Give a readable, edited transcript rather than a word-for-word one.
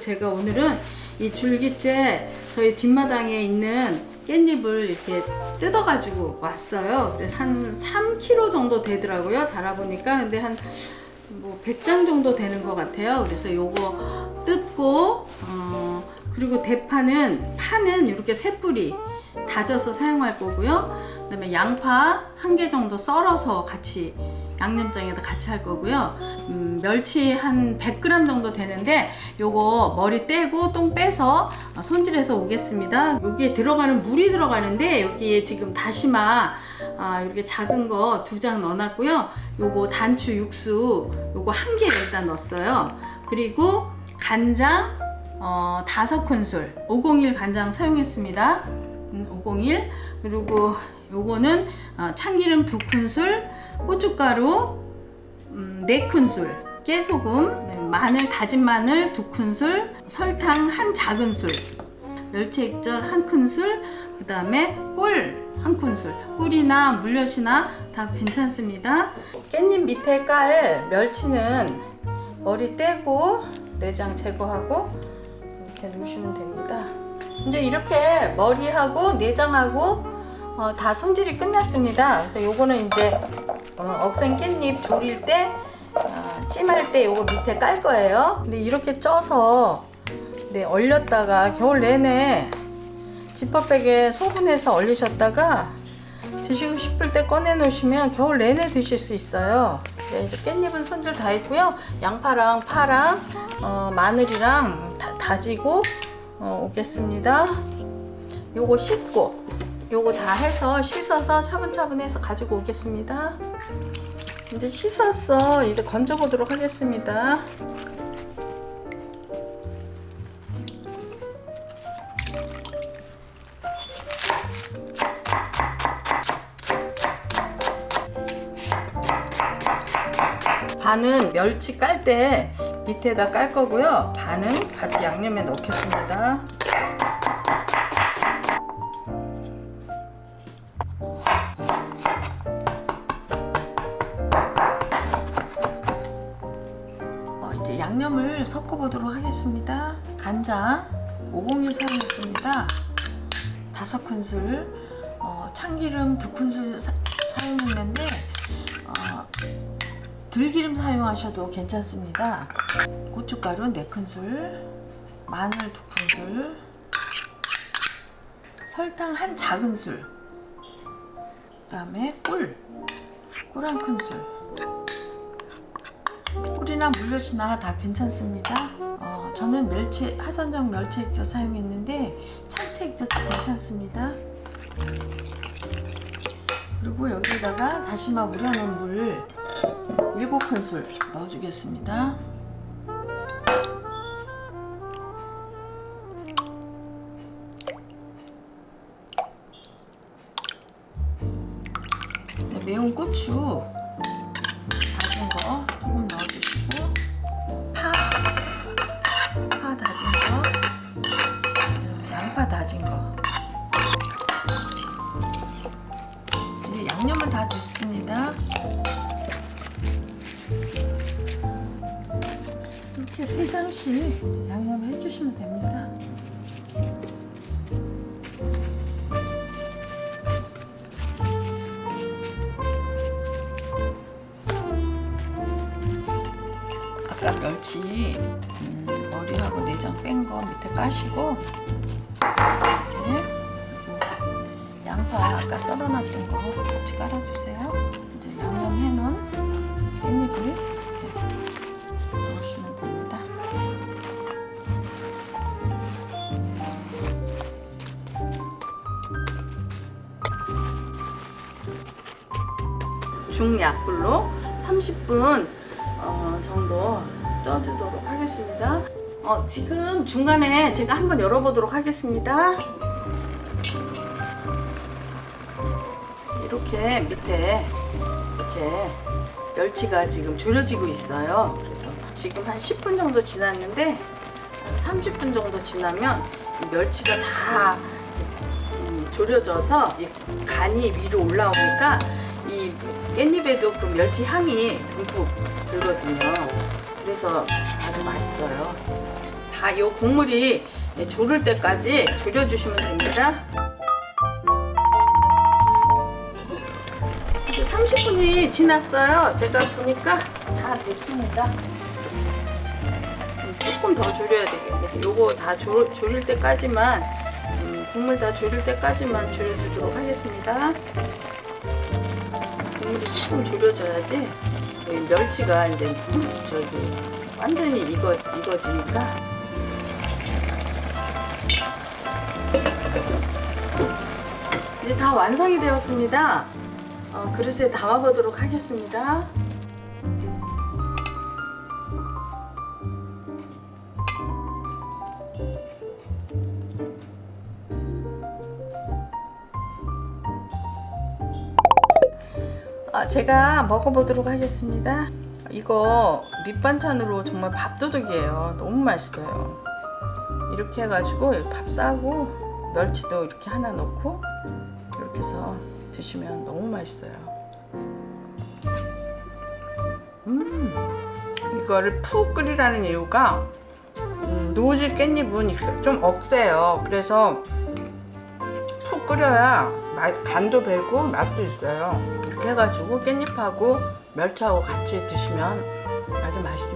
제가 오늘은 이 줄기째 저희 뒷마당에 있는 깻잎을 이렇게 뜯어가지고 왔어요. 그래서 한 3kg 정도 되더라고요. 달아보니까. 근데 한 뭐 100장 정도 되는 것 같아요. 그래서 요거 뜯고, 그리고 파는 이렇게 세 뿌리 다져서 사용할 거고요. 그 다음에 양파 1개 정도 썰어서 같이 양념장에다 같이 할 거고요. 멸치 한 100g 정도 되는데 요거 머리 떼고 똥 빼서 손질해서 오겠습니다. 여기에 들어가는 물이 들어가는데 여기에 지금 다시마 이렇게 작은 거 2장 넣어놨고요. 요거 단추 육수 요거 1개 일단 넣었어요. 그리고 간장 5큰술 501 간장 사용했습니다. 501. 그리고 요거는 참기름 2큰술, 고춧가루 4큰술, 깨소금, 마늘, 다진 마늘 2큰술, 설탕 1 작은술, 멸치 액젓 1큰술, 그 다음에 꿀 1큰술. 꿀이나 물엿이나 다 괜찮습니다. 깻잎 밑에 깔 멸치는 머리 떼고 내장 제거하고 이렇게 놓으시면 됩니다. 이제 이렇게 머리하고 내장하고 다 손질이 끝났습니다. 그래서 요거는 이제 억센 깻잎 조릴 때 찜할 때 요거 밑에 깔 거예요. 근데 이렇게 쪄서 얼렸다가 겨울 내내 지퍼백에 소분해서 얼리셨다가 드시고 싶을 때 꺼내 놓으시면 겨울 내내 드실 수 있어요. 이제 깻잎은 손질 다 했고요. 양파랑 파랑 마늘이랑 다지고 오겠습니다. 요거 씻고 요거 다 해서 씻어서 차분차분해서 가지고 오겠습니다. 이제 씻었어. 이제 건져 보도록 하겠습니다. 반은 멸치 깔 때 밑에다 깔 거고요. 반은 같이 양념에 넣겠습니다. 이제 양념을 섞어 보도록 하겠습니다. 간장 501 사용했습니다. 5큰술, 참기름 2큰술 사용했는데 들기름 사용하셔도 괜찮습니다. 고춧가루 4큰술, 마늘 2큰술, 설탕 1 작은술, 그 다음에 꿀 1큰술. 꿀이나 물엿이나 다 괜찮습니다. 저는 하선정 멸치 액젓 사용했는데 참치 액젓도 괜찮습니다. 그리고 여기다가 다시마 우려놓은 물 7큰술 넣어주겠습니다. 매운 고추 다진 거 조금 넣어주시고 파 다진 거, 양파 다진 거. 이제 양념은 다 됐습니다. 이렇게 3장씩 양념을 해주시면 됩니다. 아까 멸치 머리하고 내장 뺀 거 밑에 까시고 이렇게, 그리고 양파 아까 썰어놨던 거 같이 깔아주세요. 이제 양념해놓은 깻잎을 이렇게 넣으시면 됩니다. 중약불로 30분 정도 쪄주도록 하겠습니다. 지금 중간에 제가 한번 열어보도록 하겠습니다. 이렇게 밑에 이렇게 멸치가 지금 졸여지고 있어요. 그래서 지금 한 10분 정도 지났는데 30분 정도 지나면 멸치가 다 졸여져서 이 간이 위로 올라오니까 이 깻잎에도 그 멸치 향이 듬뿍 들거든요. 그래서 아주 맛있어요. 다 다 요 국물이 졸을 때까지 졸여주시면 됩니다. 이제 30분이 지났어요. 제가 보니까 다 됐습니다. 조금 더 졸여야 되겠네. 요거 다 졸일 때까지만 국물 다 졸일 때까지만 졸여주도록 하겠습니다. 국물이 조금 졸여져야지 멸치가 이제 완전히 익어지니까. 이제 다 완성이 되었습니다. 그릇에 담아보도록 하겠습니다. 제가 먹어보도록 하겠습니다. 이거 밑반찬으로 정말 밥도둑이에요. 너무 맛있어요. 이렇게 해가지고 밥 싸고 멸치도 이렇게 하나 넣고 이렇게 해서 드시면 너무 맛있어요. 이거를 푹 끓이라는 이유가 노질 깻잎은 좀 억세요. 그래서 푹 끓여야 간도 배고 맛도 있어요. 이렇게 해가지고 깻잎하고 멸치하고 같이 드시면 아주 맛있어요.